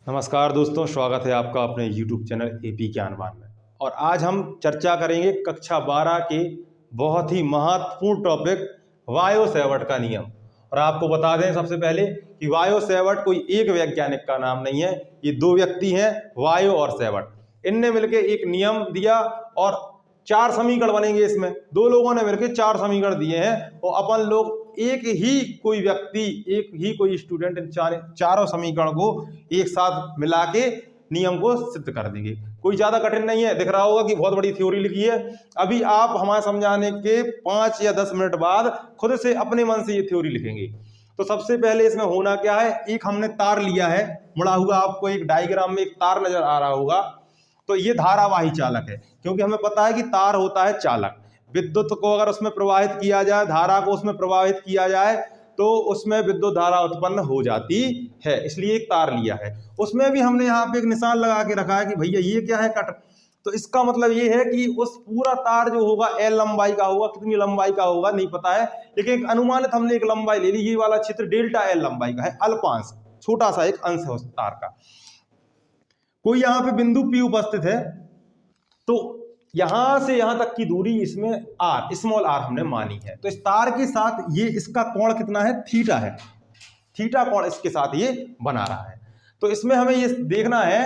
नमस्कार दोस्तों, स्वागत है आपका अपने YouTube चैनल एपी ज्ञानवान में। और आज हम चर्चा करेंगे कक्षा 12 के बहुत ही महत्वपूर्ण टॉपिक वायो सेवर्ट का नियम। और आपको बता दें सबसे पहले कि वायो सेवर्ट कोई एक वैज्ञानिक का नाम नहीं है, ये दो व्यक्ति हैं, वायो और सेवर्ट। इनने मिलकर एक नियम दिया और 4 समीकरण बनेंगे। इसमें दो लोगों ने मिलकर 4 समीकरण दिए हैं और अपन लोग एक ही कोई व्यक्ति, एक ही कोई स्टूडेंट इन चारों समीकरण को एक साथ मिला के नियम को सिद्ध कर देंगे। कोई ज्यादा कठिन नहीं है। दिख रहा होगा कि बहुत बड़ी थ्योरी लिखी है। अभी आप हमारे समझाने के 5 या 10 मिनट बाद खुद से अपने मन से ये थ्योरी लिखेंगे। तो सबसे पहले इसमें होना क्या है, एक हमने तार लिया है, मुड़ा हुआ, आपको एक डायग्राम में एक तार नजर आ रहा होगा। तो ये धारावाही चालक है, क्योंकि हमें पता है कि तार होता है चालक। विद्युत को अगर उसमें प्रवाहित किया जाए, धारा को उसमें प्रवाहित किया जाए तो उसमें विद्युत धारा उत्पन्न हो जाती है। इसलिए एक तार लिया है, उसमें भी हमने यहाँ पे एक निशान लगा के रखा है कि भैया ये क्या है, कट। तो इसका मतलब ये है कि उस पूरा तार जो होगा एल लंबाई का होगा। कितनी लंबाई का होगा नहीं पता है, लेकिन एक अनुमानित हमने एक लंबाई ले ली। ये वाला क्षेत्र डेल्टा एल लंबाई का है, अल्पांश छोटा सा एक अंश है उस तार का। कोई यहाँ पे बिंदु P उपस्थित है, तो यहां से यहां तक की दूरी इसमें आर, स्मॉल आर हमने मानी है। तो इस तार के साथ ये इसका कोण कितना है, थीटा है। थीटा कोण इसके साथ ये बना रहा है। तो इसमें हमें ये देखना है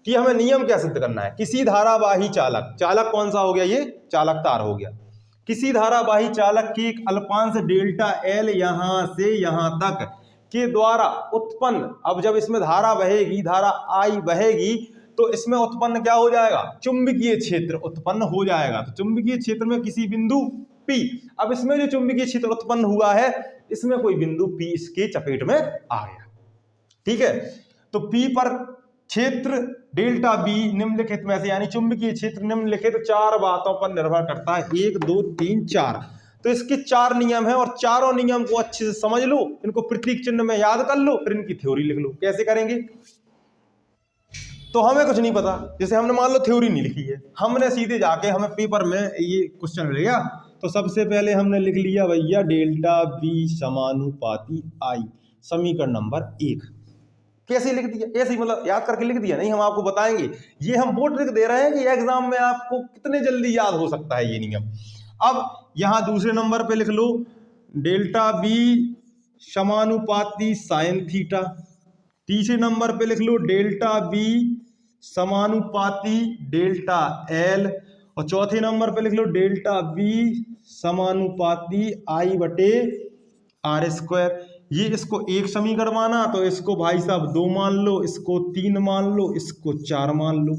कि हमें नियम क्या सिद्ध करना है। किसी धारावाही चालक, चालक कौन सा हो गया, ये चालक तार हो गया। किसी धारावाही चालक की एक अल्पांश डेल्टा एल यहां से यहां तक के द्वारा उत्पन्न, अब जब इसमें धारा बहेगी, धारा आई बहेगी, तो इसमें उत्पन्न क्या हो जाएगा, चुंबकीय क्षेत्र उत्पन्न हो जाएगा। तो चुंबकीय क्षेत्र में किसी बिंदु P, अब इसमें जो चुंबकीय क्षेत्र उत्पन्न हुआ है, इसमें कोई बिंदु P इसके चपेट में आ गया। ठीक है, तो P पर क्षेत्र डेल्टा B निम्नलिखित में से, यानी चुंबकीय क्षेत्र निम्नलिखित 4 बातों पर निर्भर करता है। 1 2 3 4। तो इसके 4 नियम है और चारों नियम को अच्छे से समझ लो, इनको प्रतीक चिन्ह में याद कर लो, फिर इनकी थ्योरी लिख लो। कैसे करेंगे, तो हमें कुछ नहीं पता, जैसे हमने मान लो थ्योरी नहीं लिखी है, हमने सीधे जाके हमें पेपर में ये क्वेश्चन मिल गया। तो सबसे पहले हमने लिख लिया भैया डेल्टा B समानुपाती I, समीकरण नंबर 1। कैसे लिख दिया, ऐसे ही मतलब याद करके लिख दिया नहीं, हम आपको बताएंगे। ये हम वो ट्रिक दे रहे हैं कि एग्जाम में आपको कितने जल्दी याद हो सकता है ये नियम। अब यहां दूसरे नंबर पे लिख लो डेल्टा B समानुपाती साइन थीटा। तीसरे नंबर पे लिख लो डेल्टा B समानुपाती डेल्टा L। और चौथे नंबर पे लिख लो डेल्टा B समानुपाती I बटे R स्क्वायर। ये इसको एक समीकरण माना, तो इसको भाई साहब 2 मान लो, इसको 3 मान लो, इसको 4 मान लो।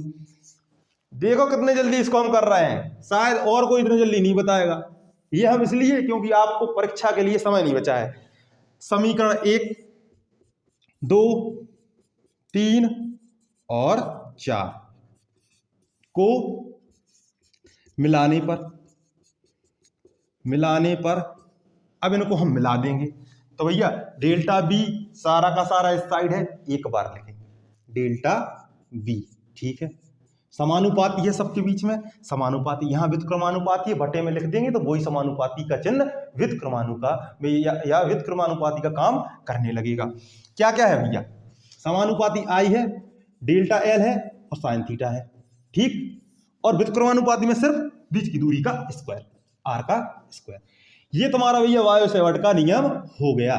देखो कितने जल्दी इसको हम कर रहे हैं, शायद और कोई इतने जल्दी नहीं बताएगा। ये हम इसलिए क्योंकि आपको परीक्षा के लिए समय नहीं बचा है। समीकरण 1 2 3 और 4 को मिलाने पर अब इनको हम मिला देंगे। तो भैया डेल्टा B सारा का सारा इस साइड है, एक बार लिखेंगे डेल्टा B। ठीक है, समानुपाती है सबके बीच में, समानुपाती, यहां व्युत्क्रमानुपाती है, बटे में लिख देंगे तो वही समानुपाती का चिन्ह या व्युत्क्रमानुपाती का काम करने लगेगा। क्या क्या है भैया, समानुपाती I है, डेल्टा L है और साइन थीटा है। ठीक, और व्युत्क्रमानुपाती में सिर्फ बीच की दूरी का स्क्वायर, R का स्क्वायर। ये तुम्हारा भैया वायो सेवर्ट का नियम हो गया।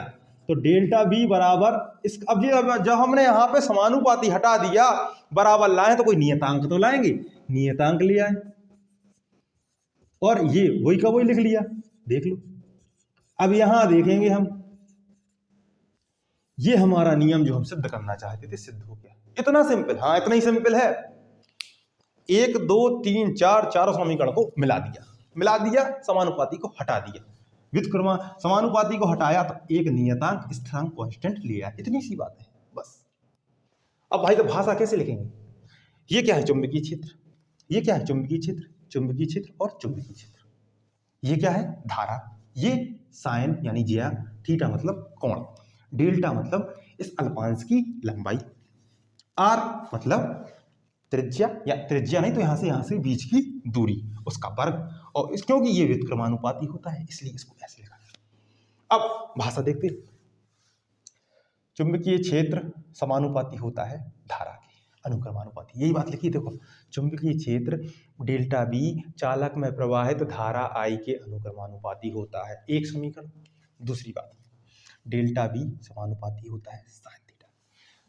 तो डेल्टा B बराबर इस, अब ये जब हमने यहाँ पे समानुपाती हटा दिया, बराबर लाए तो कोई नियतांक तो लाएंगे, नियतांक ले आए और ये वही का वही लिख लिया। देख लो, अब यहां देखेंगे हम, ये हमारा नियम जो हम सिद्ध करना चाहते थे सिद्ध हो गया। इतना सिंपल, हाँ इतना ही सिंपल है। 1 2 3 4 चारों समीकरण को मिला दिया, समानुपाती को हटा दिया, व्युत्क्रम समानुपाती को हटाया तो एक नियतांक स्थिरांक कांस्टेंट लिया। इतनी सी बात है बस। अब भाई तो भाषा कैसे लिखेंगे, ये क्या है चुंबकीय क्षेत्र, ये क्या है चुंबकीय क्षेत्र, चुंबकीय क्षेत्र और चुंबकीय क्षेत्र। ये क्या है धारा, ये साइन यानी ज्या, थीटा मतलब कोण, डेल्टा मतलब इस अल्पांश की लंबाई, R मतलब त्रिज्या, या त्रिज्या नहीं तो यहां से बीच की दूरी, उसका वर्ग। और क्योंकि ये व्युत्क्रमानुपाती होता है इसलिए इसको ऐसे लिखा है। अब भाषा देखते, चुंबकीय क्षेत्र समानुपाती होता है धारा के, अनुक्रमानुपाती। यही बात लिखी देखो, चुंबकीय क्षेत्र डेल्टा बी चालक में प्रवाहित धारा आई के अनुक्रमानुपाती होता है। एक समीकरण। दूसरी बात, डेल्टा बी समानुपाती होता है साइन थीटा।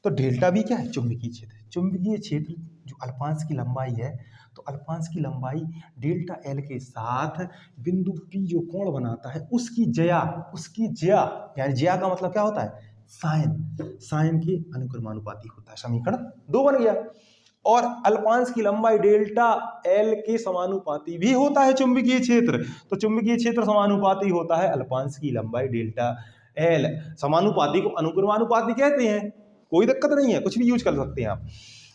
तो डेल्टा बी क्या है? चुंबकीय क्षेत्र। चुंबकीय क्षेत्र जो अल्पांश की लंबाई है, तो अल्पांश की लंबाई डेल्टा एल के साथ बिंदु पी जो कोण बनाता है उसकी ज्या यानी ज्या का मतलब क्या होता है? साइन के अनुक्रमानुपाती होता है। समीकरण 2 बन गया। और अल्पांश की लंबाई डेल्टा एल के समानुपाती भी होता है चुंबकीय क्षेत्र। तो चुंबकीय क्षेत्र समानुपाती होता है अल्पांश की लंबाई डेल्टा एल। समानुपाती को अनुक्रमानुपाती कहते हैं, कोई दिक्कत नहीं है, कुछ भी यूज कर सकते हैं आप।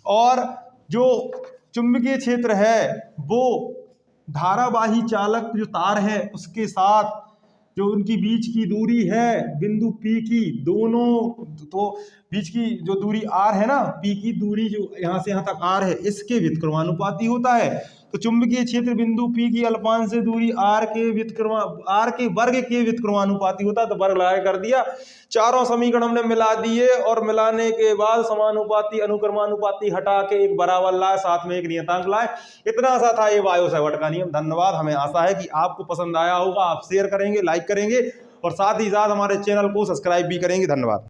और जो चुंबकीय क्षेत्र है वो धारावाही चालक जो तार है उसके साथ जो उनकी बीच की दूरी है बिंदु P की, दोनों तो बीच की जो दूरी R है ना, P की दूरी जो यहाँ से यहाँ तक R है, इसके व्युत्क्रमानुपाती होता है। तो चुंबकीय क्षेत्र बिंदु P की अल्पांश से दूरी R के वर्ग के व्युत्क्रमानुपाती होता है। तो वर्ग लगा कर दिया, चारों समीकरण हमने मिला दिए और मिलाने के बाद समानुपाती अनुक्रमानुपाती हटा के एक बराबर लाए, साथ में एक नियतांक लाए। इतना सा था ये वायो सेवर्ट का नियम। धन्यवाद। हमें आशा है कि आपको पसंद आया होगा, आप शेयर करेंगे, लाइक करेंगे और साथ ही साथ हमारे चैनल को सब्सक्राइब भी करेंगे। धन्यवाद।